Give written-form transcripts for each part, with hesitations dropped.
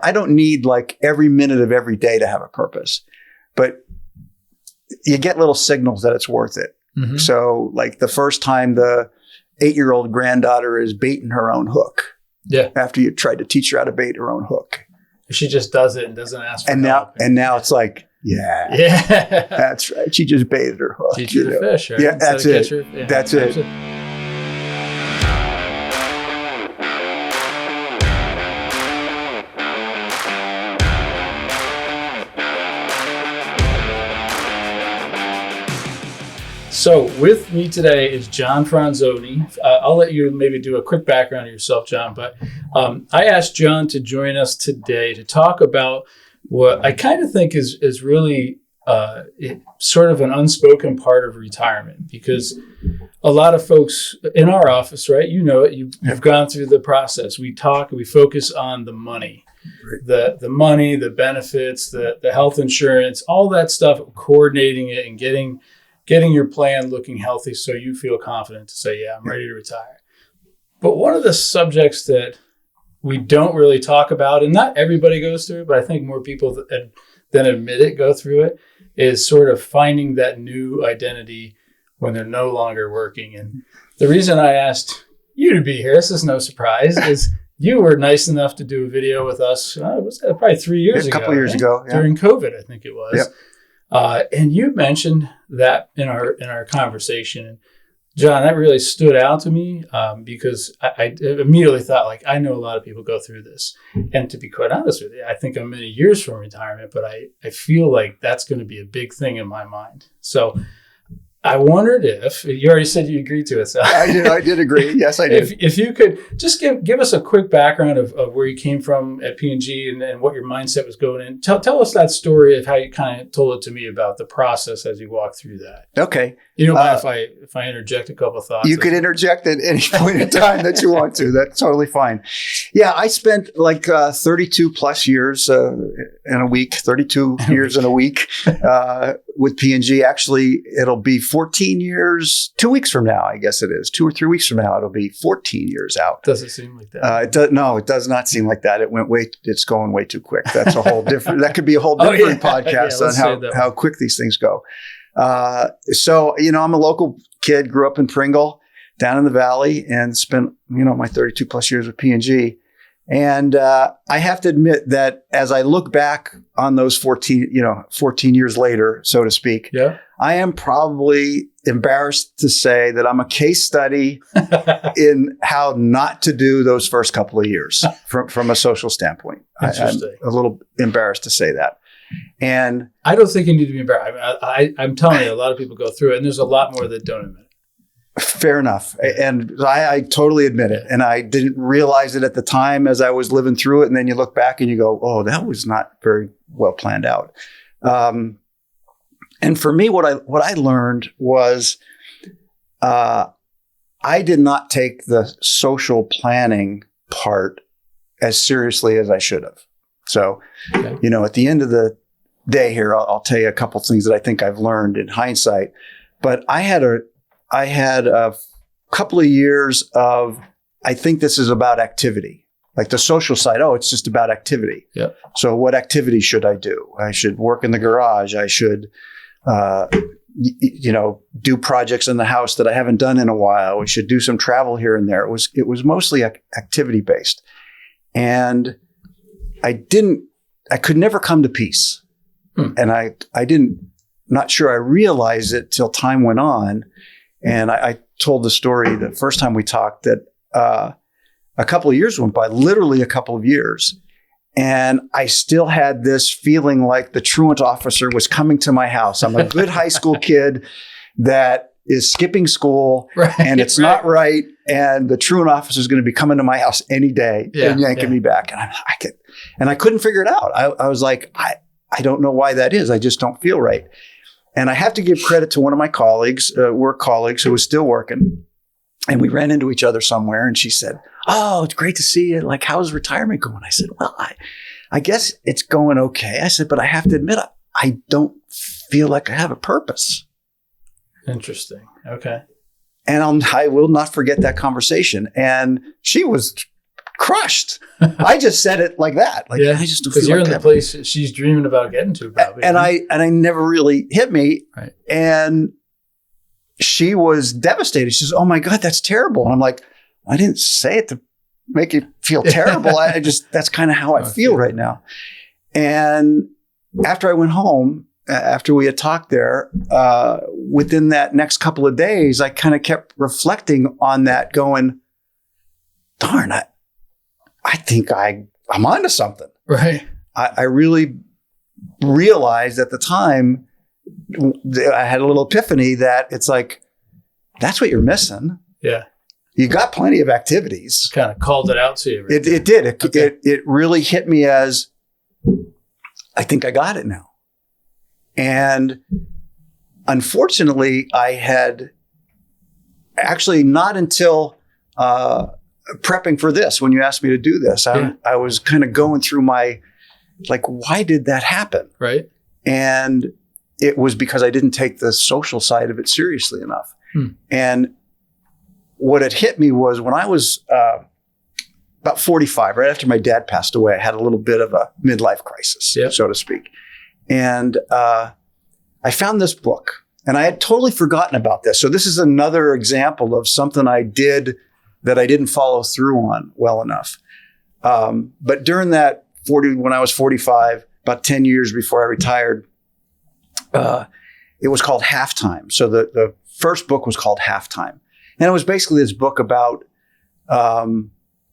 I don't need like every minute of every day to have a purpose, but you get little signals that it's worth it. Mm-hmm. So like the first time the 8-year-old granddaughter is baiting her own hook. Yeah. After you tried to teach her how to bait her own hook. She just does it and doesn't ask for help. And now it's like, yeah, that's right. She just baited her hook. Teach her to fish, right? Yeah, that's it. That's it. So with me today is John Fronzoni. I'll let you maybe do a quick background of yourself, John, but I asked John to join us today to talk about what I kind of think is really sort of an unspoken part of retirement, because a lot of folks in our office, right, you know it, you've gone through the process. We talk, we focus on the money, the money, the benefits, the health insurance, all that stuff, coordinating it and getting your plan looking healthy so you feel confident to say, yeah, I'm ready to retire. But one of the subjects that we don't really talk about, and not everybody goes through, but I think more people than admit it go through it, is sort of finding that new identity when they're no longer working. And the reason I asked you to be here, this is no surprise, is you were nice enough to do a video with us, it was probably 3 years ago. A couple of years ago. Yeah. During COVID, I think it was. Yep. And you mentioned that in our conversation. And John, that really stood out to me because I immediately thought, like, I know a lot of people go through this. And to be quite honest with you, I think I'm many years from retirement, but I feel like that's going to be a big thing in my mind. So I wondered if, you already said you agreed to it. So I did agree. Yes, I did. If you could just give us a quick background of where you came from at P&G and what your mindset was going in. Tell us that story of how you kind of told it to me about the process as you walked through that. Okay. You don't mind if I interject a couple of thoughts? You can interject at any point in time that you want to. That's totally fine. Yeah, I spent like 32 plus years in a week, 32 years in a week with P&G. Actually, it'll be 14 years, 2 weeks from now, I guess it is. 2 or 3 weeks from now, it'll be 14 years out. Does it seem like that? No, it does not seem like that. It's going way too quick. That's a whole different, that could be a whole different podcast on how quick these things go. So, I'm a local kid, grew up in Pringle down in the Valley and spent, my 32 plus years with P&G. And I have to admit that as I look back on those 14 years later, so to speak, I am probably embarrassed to say that I'm a case study in how not to do those first couple of years from a social standpoint. I'm a little embarrassed to say that. And I don't think you need to be embarrassed. I'm telling you, a lot of people go through it, and there's a lot more that don't admit it. Fair enough. And I totally admit it. And I didn't realize it at the time as I was living through it. And then you look back and you go, oh, that was not very well planned out. And for me, what I learned was I did not take the social planning part as seriously as I should have. So, at the end of the day here, I'll tell you a couple of things that I think I've learned in hindsight. But I had a couple of years of, I think this is about activity. Like the social side, it's just about activity. Yeah. So what activity should I do? I should work in the garage. I should, do projects in the house that I haven't done in a while. We should do some travel here and there. It was mostly activity based. And I could never come to peace. And not sure I realized it till time went on. And I told the story the first time we talked that a couple of years went by, literally a couple of years. And I still had this feeling like the truant officer was coming to my house. I'm a good high school kid that is skipping school, and it's not right. And the truant officer is going to be coming to my house any day and yanking me back. And I couldn't figure it out. I was like, I don't know why that is. I just don't feel right. And I have to give credit to one of my colleagues, work colleagues, who was still working. And we ran into each other somewhere, and she said, "Oh, it's great to see you. Like, how's retirement going?" I said, "Well, I guess it's going okay." I said, "But I have to admit, I don't feel like I have a purpose." Interesting. Okay. And I will not forget that conversation. And she was crushed. I just said it like that. Like, I just don't feel because you're like in the place she's dreaming about getting to, probably. And I never really hit me. Right. And she was devastated. She says, "Oh my God, that's terrible." And I'm like, I didn't say it to make you feel terrible. I just, that's kind of how I feel right now. And after I went home, after we had talked there, within that next couple of days, I kind of kept reflecting on that, going, darn, I think I'm onto something. Right. I really realized at the time, I had a little epiphany that it's like, that's what you're missing. Yeah. You got plenty of activities. Kind of called it out to you. Right? It did. It really hit me as, I think I got it now. And unfortunately, I had actually not until prepping for this, when you asked me to do this, I was kind of going through my, like, why did that happen? Right. And it was because I didn't take the social side of it seriously enough. And what had hit me was when I was about 45, right after my dad passed away, I had a little bit of a midlife crisis, so to speak. And I found this book, and I had totally forgotten about this. So this is another example of something I did that I didn't follow through on well enough. But during that when I was 45, about 10 years before I retired, it was called Halftime. So the first book was called Halftime. And it was basically this book about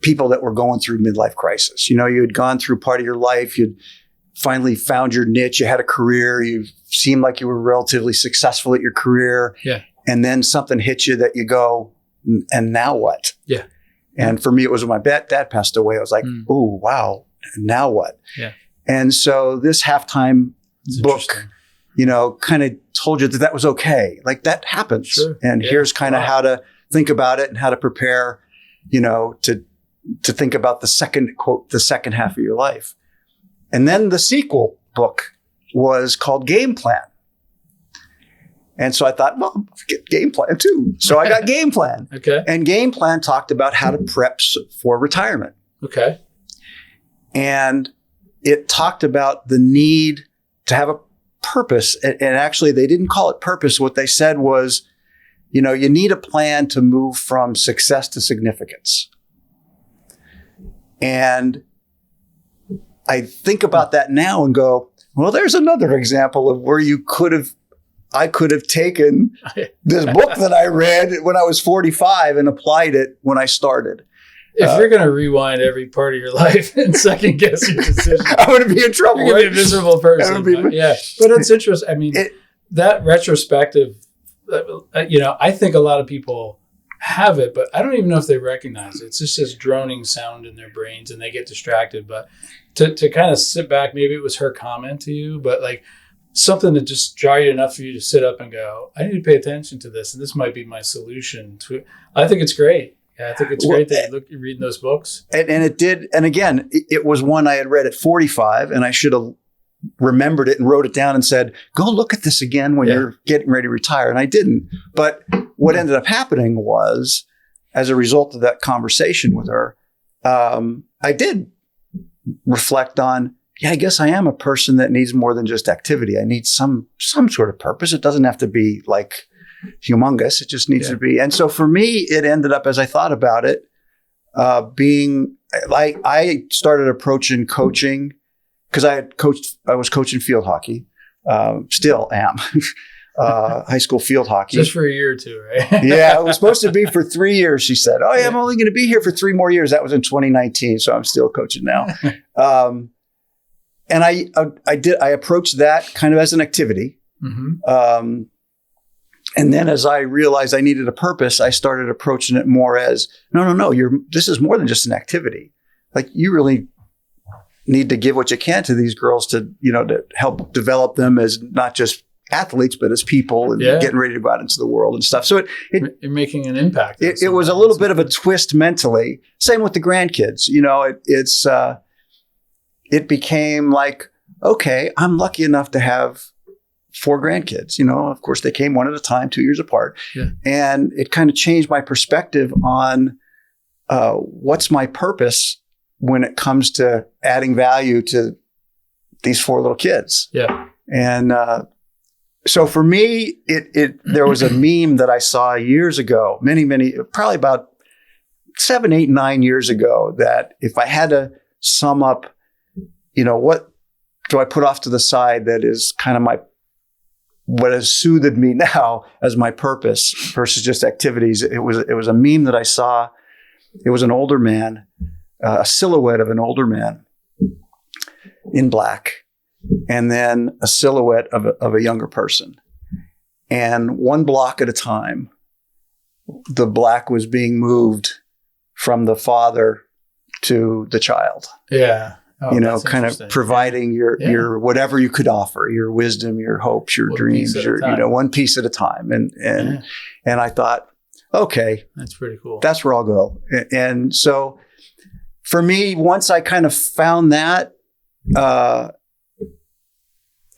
people that were going through midlife crisis. You know, you had gone through part of your life. You'd finally found your niche. You had a career. You seemed like you were relatively successful at your career. Yeah. And then something hits you that you go, and now what? Yeah. And for me, it was when my dad passed away. I was like, oh, wow. Now what? Yeah. And so this Halftime book, you know, kind of told you that was okay. Like, that happens. Sure. And here's kind of how to think about it and how to prepare, you know, to think about the second half of your life. And then the sequel book was called Game Plan. And so I thought, well, get Game Plan too. So I got Game Plan. Okay. And Game Plan talked about how to prep for retirement. Okay. And it talked about the need to have a purpose. And actually, they didn't call it purpose. What they said was, you know, you need a plan to move from success to significance. And I think about that now and go, well, there's another example of where I could have taken this book that I read when I was 45 and applied it when I started. If you're going to rewind every part of your life and second guess your decision, I'm going to be in trouble. You're going to be a miserable person. But it's interesting. I mean, that retrospective, you know, I think a lot of people have it, but I don't even know if they recognize it. It's just this droning sound in their brains and they get distracted. But to kind of sit back, maybe it was her comment to you, but like something that just jarred enough for you to sit up and go, I need to pay attention to this. And this might be my solution to it. I think it's great. Yeah, I think it's great that you're reading those books. And it did. And again, it was one I had read at 45, and I should have remembered it and wrote it down and said, go look at this again when you're getting ready to retire. And I didn't. But what ended up happening was, as a result of that conversation with her, I did reflect on, I guess I am a person that needs more than just activity. I need some sort of purpose. It doesn't have to be like humongous. It just needs to be. And so for me, it ended up, as I thought about it, being like, I started approaching coaching because I was coaching field hockey, still am, high school field hockey. Just for a year or two, right? Yeah, it was supposed to be for 3 years. She said, oh yeah, I'm only going to be here for 3 more years. That was in 2019. So I'm still coaching now. And I approached that kind of as an activity. Mm-hmm. And then as I realized I needed a purpose, I started approaching it more as, no, this is more than just an activity. Like, you really need to give what you can to these girls to help develop them as not just athletes, but as people and getting ready to go out into the world and stuff. So you're making an impact. It was a little bit of a twist mentally. Same with the grandkids. It became like, okay, I'm lucky enough to have 4 grandkids. Of course, they came one at a time, 2 years apart. Yeah. And it kind of changed my perspective on what's my purpose when it comes to adding value to these 4 little kids? Yeah. And so for me, there was a meme that I saw years ago, probably about 7, 8, 9 years ago, that if I had to sum up, what do I put off to the side that is kind of what has soothed me now as my purpose versus just activities. It was a meme that I saw. It was an older man, a silhouette of an older man in black, and then a silhouette of a younger person. And one block at a time, the black was being moved from the father to the child. Yeah. Oh, kind of providing your whatever you could offer, your wisdom, your hopes, your dreams, one piece at a time. And I thought, okay, that's pretty cool. That's where I'll go. And so for me, once I kind of found that,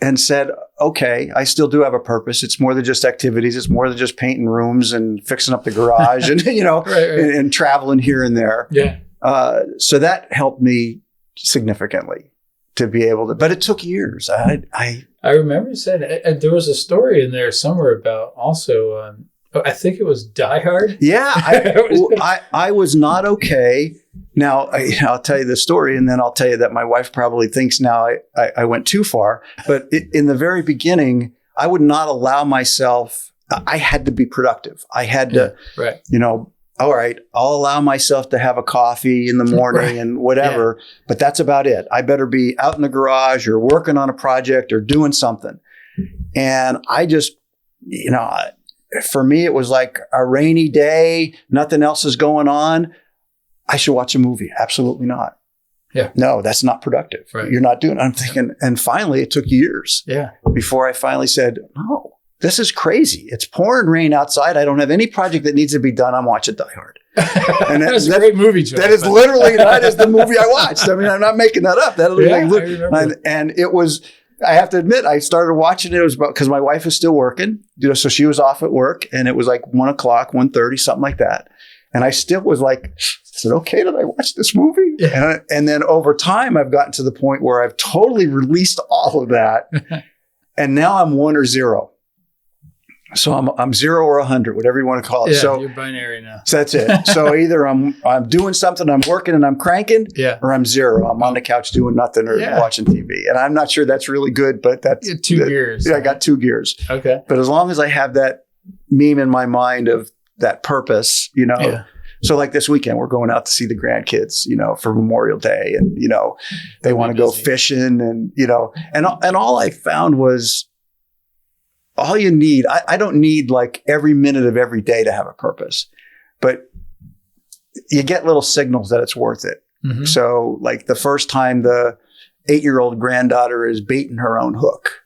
and said, okay, I still do have a purpose. It's more than just activities. It's more than just painting rooms and fixing up the garage and, right. and traveling here and there. Yeah. So that helped me significantly to be able to, but it took years. I remember you said there was a story in there somewhere about also, I think it was Die Hard. Yeah. I was not okay. Now, I'll tell you the story, and then I'll tell you that my wife probably thinks now I went too far. But in the very beginning, I would not allow myself, I had to be productive. I had to, right. All right, I'll allow myself to have a coffee in the morning right. and whatever, but that's about it. I better be out in the garage or working on a project or doing something. And I just, for me, it was like a rainy day, nothing else is going on. I should watch a movie. Absolutely not. Yeah. No, that's not productive. Right. You're not doing it. I'm thinking, and finally it took years before I finally said, no, this is crazy. It's pouring rain outside. I don't have any project that needs to be done. I'm watching Die Hard. And that's a great movie, Joe. That is literally, that is the movie I watched. I mean, I'm not making that up. And it was, I have to admit, I started watching it. It was about, because my wife was still working, so she was off at work, and it was like 1:00, 1:30, something like that. And I still was like, is it okay that I watch this movie? Yeah. And then over time, I've gotten to the point where I've totally released all of that. And now I'm 1 or 0. So I'm 0 or 100, whatever you want to call it. Yeah, so you're binary now. So that's it. So either I'm doing something, I'm working and I'm cranking, or I'm 0. I'm on the couch doing nothing or watching TV. And I'm not sure that's really good, but that's 2 gears. Yeah, I got 2 gears. Okay. But as long as I have that meme in my mind of that purpose, So like this weekend, we're going out to see the grandkids, for Memorial Day, and they want to go fishing, and and all I found was all you need. I don't need like every minute of every day to have a purpose, but you get little signals that it's worth it. Mm-hmm. So like the first time the 8-year-old granddaughter is baiting her own hook,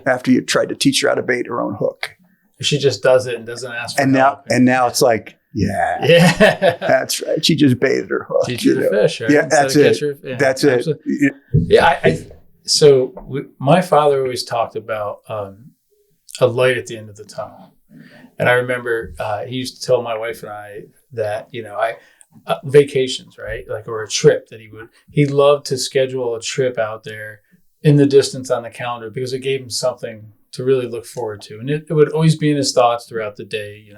after you tried to teach her how to bait her own hook. She just does it and doesn't ask for help. And now it's like, that's right. She just baited her hook. Teach her to fish, right? Yeah, that's it. That's it. Yeah. My father always talked about a light at the end of the tunnel. And I remember he used to tell my wife and I that, vacations, right? Like, or a trip that he loved to schedule a trip out there in the distance on the calendar because it gave him something to really look forward to. And it would always be in his thoughts throughout the day,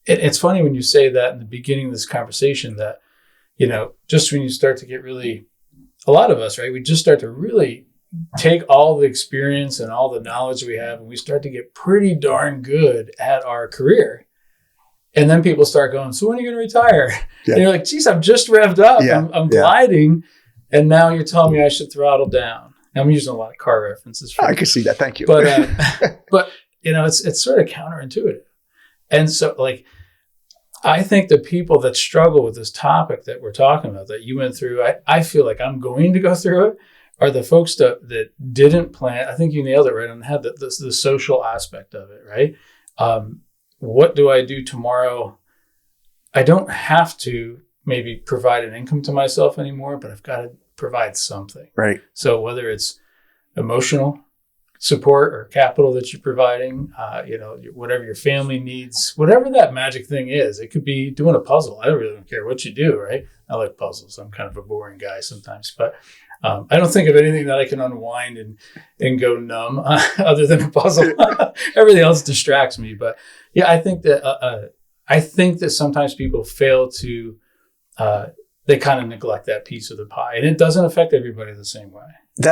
It's funny when you say that in the beginning of this conversation that, just when you start to get really, a lot of us, right? We just start to really take all the experience and all the knowledge we have, and we start to get pretty darn good at our career. And then people start going, so when are you going to retire? Yeah. And you're like, geez, I'm just revved up. Yeah. I'm gliding. And now you're telling me I should throttle down. I'm using a lot of car references. I can see that. Thank you. But it's sort of counterintuitive. And so I think the people that struggle with this topic that we're talking about, that you went through, I feel like I'm going to go through it, are the folks that didn't plan. I think you nailed it right on the head, the social aspect of it, right? What do I do tomorrow? I don't have to maybe provide an income to myself anymore, but I've got to provide something. Right. So whether it's emotional, support or capital that you're providing, whatever your family needs, whatever that magic thing is. It could be doing a puzzle. I really don't care what you do, right? I like puzzles. I'm kind of a boring guy sometimes, but I don't think of anything that I can unwind and go numb other than a puzzle. Everything else distracts me. But yeah, I think that sometimes people fail to, they kind of neglect that piece of the pie, and it doesn't affect everybody the same way.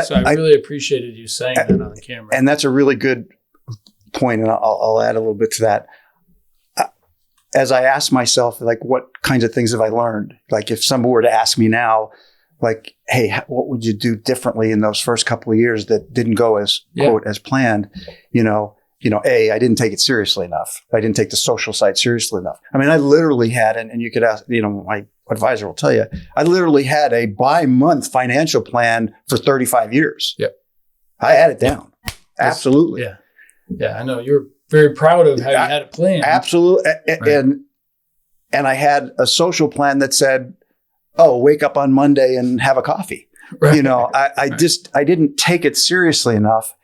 So I really appreciated you saying that on the camera. And that's a really good point, and I'll add a little bit to that. As I ask myself, like, what kinds of things have I learned? Like, if someone were to ask me now, like, hey, what would you do differently in those first couple of years that didn't go as quote as planned? I didn't take it seriously enough. I didn't take the social side seriously enough. I mean, I literally had, and you could ask, my advisor will tell you, I literally had a bi-month financial plan for 35 years. Yep. I had it down. Absolutely. Yeah. Yeah. I know you're very proud of how you had it planned. Absolutely. Right. And I had a social plan that said, oh, wake up on Monday and have a coffee. Right. I didn't take it seriously enough.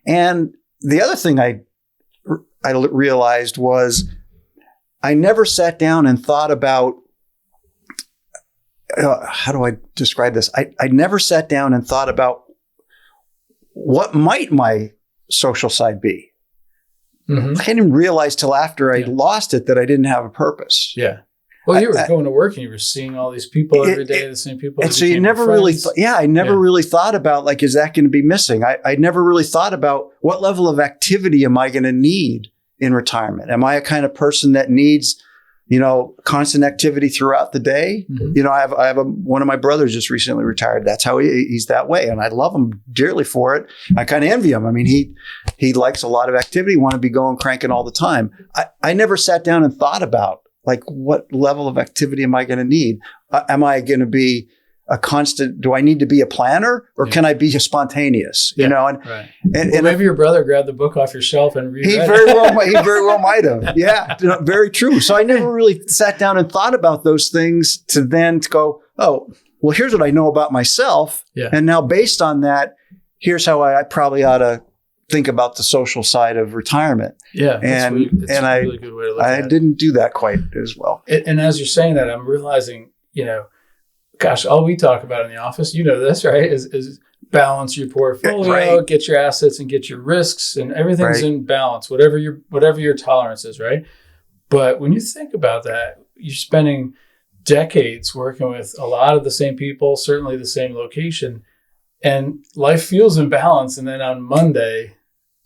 And the other thing I realized was I never sat down and thought about, how do I describe this? I never sat down and thought about what might my social side be. Mm-hmm. I didn't realize till after I lost it that I didn't have a purpose. Yeah. Well, you were going to work and you were seeing all these people every day, the same people. And so you never really, I never really thought about, like, is that going to be missing? I never really thought about what level of activity am I going to need in retirement? Am I a kind of person that needs, constant activity throughout the day? Mm-hmm. I have one of my brothers just recently retired. That's how he's that way. And I love him dearly for it. I kind of envy him. I mean, he likes a lot of activity, want to be going cranking all the time. I never sat down and thought about, like, what level of activity am I going to need? Am I going to be a constant? Do I need to be a planner, or can I be spontaneous? Right. And maybe your brother grabbed the book off your shelf and read it. He very well might have. Yeah, very true. So I never really sat down and thought about those things to go, oh, well, here's what I know about myself. Yeah. And now based on that, here's how I probably ought to think about the social side of retirement. Yeah. And a really good way to look at it. I didn't do that quite as well. And as you're saying that, I'm realizing, gosh, all we talk about in the office, this, right, is balance your portfolio, right, get your assets and get your risks, and everything's in balance, whatever your tolerance is, right? But when you think about that, you're spending decades working with a lot of the same people, certainly the same location, and life feels imbalanced. And then on Monday,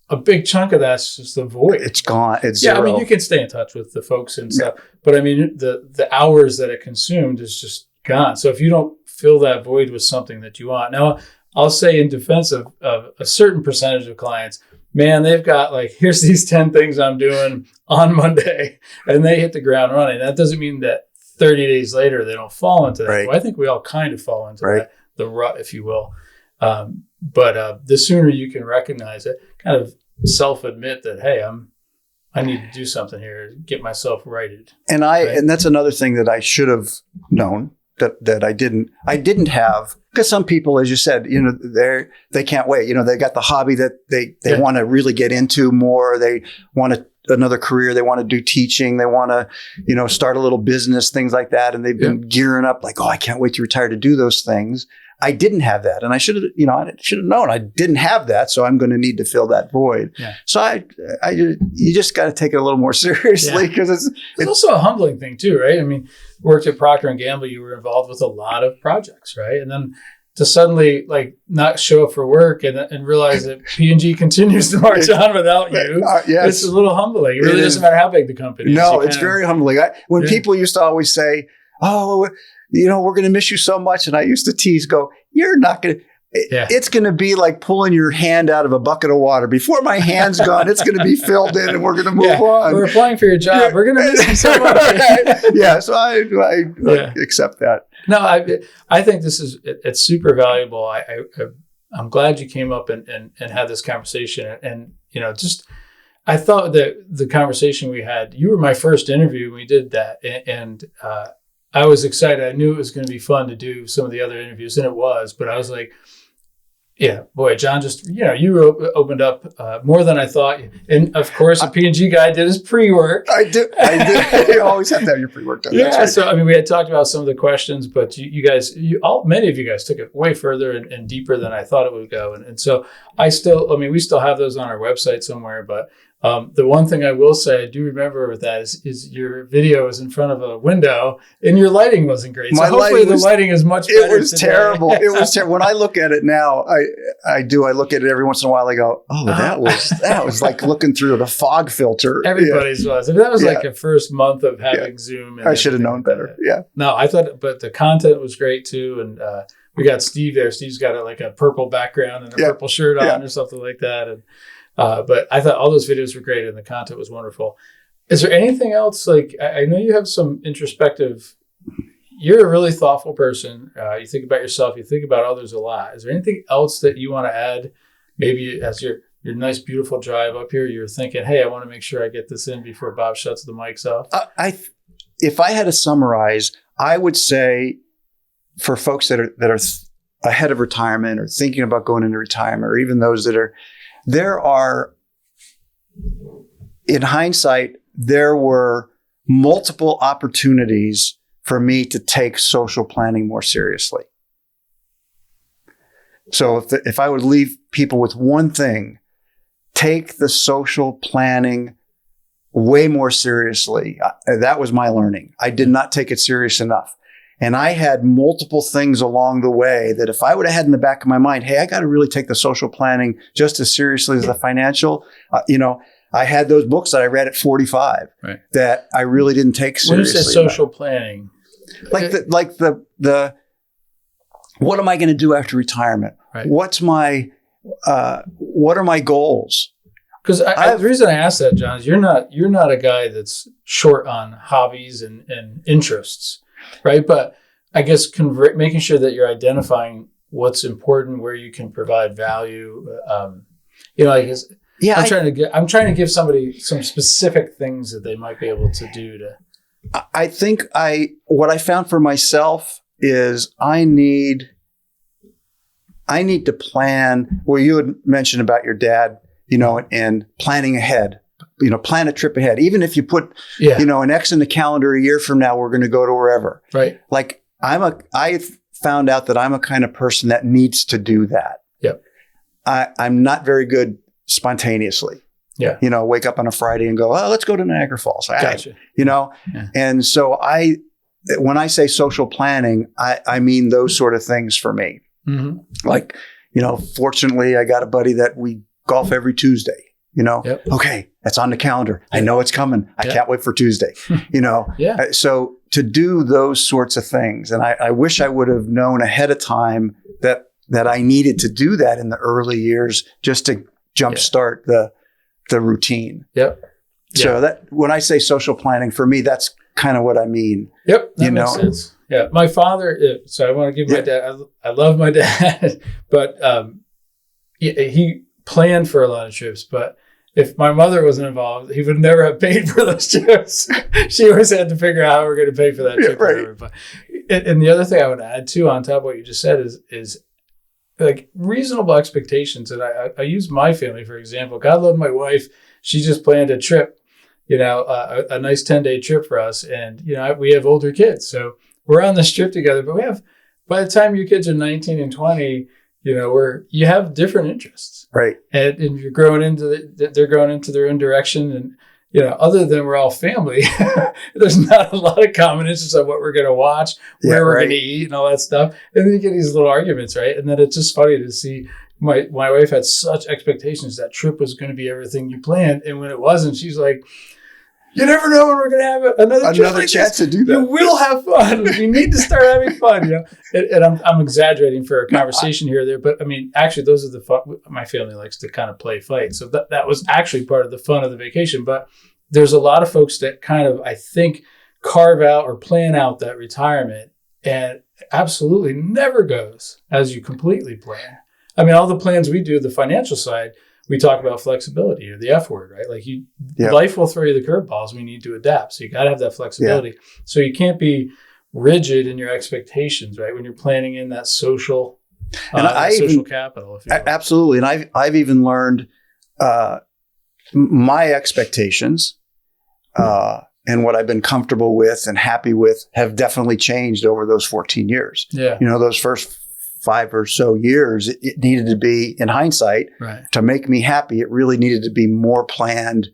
a big chunk of that's just a void. It's gone. It's zero. I mean, you can stay in touch with the folks and stuff, but I mean, the hours that it consumed is just gone. So if you don't fill that void with something that you want, now I'll say in defense of a certain percentage of clients, man, they've got like, here's these 10 things I'm doing on Monday, and they hit the ground running. That doesn't mean that 30 days later they don't fall into that. Right. Well, I think we all kind of fall into that, the rut, if you will. But the sooner you can recognize it, kind of self-admit that, hey, I need to do something here, get myself righted. And and that's another thing that I should have known that I didn't have, because some people, as you said, they can't wait. They got the hobby that they want to really get into more. They want another career. They want to do teaching. They want to, start a little business, things like that. And they've been gearing up like, oh, I can't wait to retire to do those things. I didn't have that. And I should have known I didn't have that. So I'm going to need to fill that void. Yeah. So you just got to take it a little more seriously, because it's also a humbling thing too, right? I mean, worked at Procter & Gamble, you were involved with a lot of projects, right? And then to suddenly like not show up for work and realize that P&G continues to march on without you. It's a little humbling. It really doesn't matter how big the company is. No, it's very humbling. When people used to always say, oh, we're going to miss you so much. And I used to tease, you're not going to, it's going to be like pulling your hand out of a bucket of water. Before my hand's gone, it's going to be filled in and we're going to move on. We're applying for your job. We're going to miss you so much. So I accept that. No, I think it's super valuable. I'm glad you came up and had this conversation. And I thought that the conversation we had, you were my first interview when we did that. And I was excited. I knew it was going to be fun to do some of the other interviews, and it was. But I was like, Yeah, boy, John, just, you opened up more than I thought. And of course, the P&G guy did his pre-work. I do. You always have to have your pre-work done. Yeah, right. so I mean, we had talked about some of the questions, but you guys, many of you guys took it way further and deeper than I thought it would go. And so we still have those on our website somewhere. But the one thing I will say, I do remember with that is your video was in front of a window and your lighting wasn't great. So hopefully the lighting is much better. It was terrible. It was terrible. When I look at it now, I look at it every once in a while. I go, oh, that was like looking through the fog filter. Everybody's was. I mean, that was like a first month of having Zoom. And I should have known better. Yeah. No, I thought, but the content was great too. And we got Steve there. Steve's got a purple background and a purple shirt on or something like that. And but I thought all those videos were great and the content was wonderful. Is there anything else? Like, I know you have some introspective, you're a really thoughtful person. You think about yourself, you think about others a lot. Is there anything else that you want to add? Maybe as your nice, beautiful drive up here, you're thinking, hey, I want to make sure I get this in before Bob shuts the mics off. If I had to summarize, I would say for folks that are ahead of retirement or thinking about going into retirement, or even those that there are, in hindsight, there were multiple opportunities for me to take social planning more seriously. So if I would leave people with one thing, take the social planning way more seriously. That was my learning. I did not take it serious enough. And I had multiple things along the way that if I would have had in the back of my mind, hey, I got to really take the social planning just as seriously as the financial, I had those books that I read at 45 that I really didn't take seriously. When you say social planning, like the what am I going to do after retirement? Right. What are my goals? Because the reason I ask that, John, is you're not a guy that's short on hobbies and interests, right? But I guess making sure that you're identifying what's important, where you can provide value. I'm trying to give somebody some specific things that they might be able to do to. I think what I found for myself is I need to plan. Well, you had mentioned about your dad, and planning ahead, plan a trip ahead. Even if you put, an X in the calendar, a year from now, we're going to go to wherever. Right. Like I found out that I'm a kind of person that needs to do that. Yep. I'm not very good spontaneously. Yeah. Wake up on a Friday and go, oh, let's go to Niagara Falls. Gotcha. And so when I say social planning, I mean those sort of things for me. Mm-hmm. Like, fortunately I got a buddy that we golf every Tuesday, Yep. Okay, that's on the calendar. I know it's coming. I can't wait for Tuesday, Yeah. So to do those sorts of things. And I wish I would have known ahead of time that I needed to do that in the early years just to jumpstart the routine. Yep. So that when I say social planning, for me, that's kind of what I mean. Yep. That makes sense. Yeah. My father, so I want to give my dad, I love my dad, but he planned for a lot of trips, but if my mother wasn't involved, he would never have paid for those trips. She always had to figure out how we're going to pay for that trip. Right. But, and the other thing I would add too, on top of what you just said is like reasonable expectations. And I use my family, for example. God love my wife. She just planned a trip, a nice 10-day trip for us. And, we have older kids. So we're on this trip together, but by the time your kids are 19 and 20, you have different interests. Right. And you're growing they're growing into their own direction. And, other than we're all family, there's not a lot of common interests on what we're going to watch, where we're going to eat and all that stuff. And then you get these little arguments, right? And then it's just funny to see my wife had such expectations that trip was going to be everything you planned. And when it wasn't, she's like, you never know when we're going to have another chance to do that. You will have fun. We need to start having fun, And I'm exaggerating for a conversation here or there, but I mean, actually, those are the fun. My family likes to kind of play fight, so that was actually part of the fun of the vacation. But there's a lot of folks that kind of, I think, carve out or plan out that retirement, and absolutely never goes as you completely plan. I mean, all the plans we do, the financial side, we talk about flexibility, or the F word, right? Like life will throw you the curveballs. We need to adapt. So you got to have that flexibility. Yeah. So you can't be rigid in your expectations, right? When you're planning in that social And social capital, if you will. Absolutely. And I've even learned my expectations and what I've been comfortable with and happy with have definitely changed over those 14 years. Yeah. Those first 5 or so years, it needed to be, in hindsight, to make me happy. It really needed to be more planned,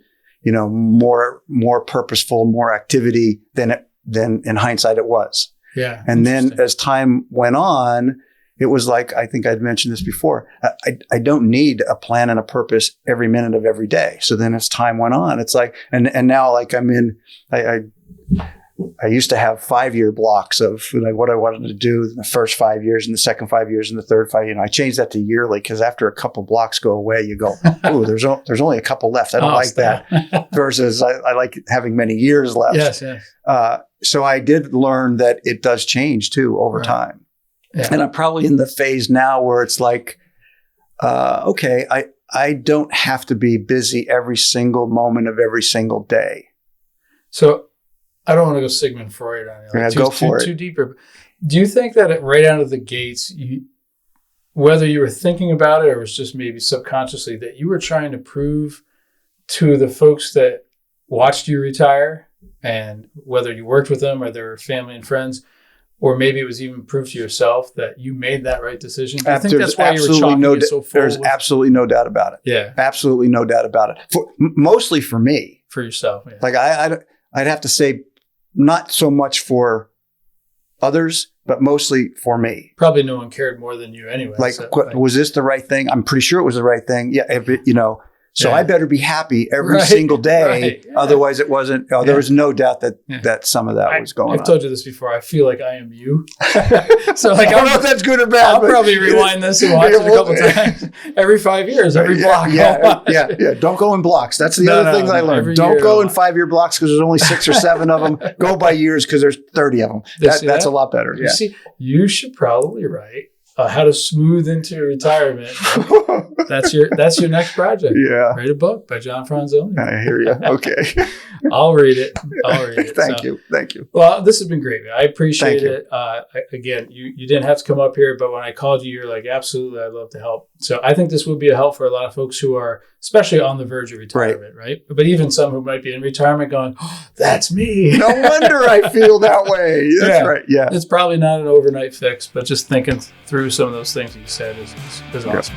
more purposeful, more activity than in hindsight it was. Yeah. And then as time went on, it was like, I think I'd mentioned this before, I don't need a plan and a purpose every minute of every day. So then as time went on, it's like, and now like I used to have 5-year blocks of like what I wanted to do in the first 5 years and the second 5 years and the third 5. I changed that to yearly because after a couple blocks go away, you go, oh, there's only a couple left. I don't like that. Versus I like having many years left. Yes. So I did learn that it does change too over time. Yeah. And I'm probably in the phase now where it's like, okay, I don't have to be busy every single moment of every single day. So I don't want to go Sigmund Freud on you. Like, go for it. Too deeper. Do you think that right out of the gates, whether you were thinking about it or it was just maybe subconsciously, that you were trying to prove to the folks that watched you retire, and whether you worked with them or their family and friends, or maybe it was even proof to yourself that you made that right decision? I think that's why you were chalking it so full. There's absolutely no doubt about it. Yeah. Absolutely no doubt about it. Mostly for me. For yourself. Yeah. Like I'd have to say not so much for others, but mostly for me. Probably no one cared more than you anyway. Like, was this the right thing? I'm pretty sure it was the right thing. Yeah. So I better be happy every single day. Yeah. Otherwise it wasn't, there was no doubt that some of that was going on. I've told you this before. I feel like I am you. So like, I don't know if that's good or bad. I'll probably rewind this and watch it a couple times. Every 5 years, every block. Yeah. Don't go in blocks. That's the other things I learned. Don't go in 5-year blocks because there's only 6 or 7 of them. Go by years because there's 30 of them. That's a lot better. You see, you should probably write how to smooth into retirement. That's your next project. Yeah. Write a book by John Fronzoni. I hear you. Okay. I'll read it. Thank you. Well, this has been great, man. I appreciate it. Again, you didn't have to come up here, but when I called you, you're like, absolutely, I'd love to help. So I think this would be a help for a lot of folks who are, especially on the verge of retirement, right? But even some who might be in retirement going, oh, that's me. No wonder I feel that way. That's right. Yeah. It's probably not an overnight fix, but just thinking through some of those things you said is awesome.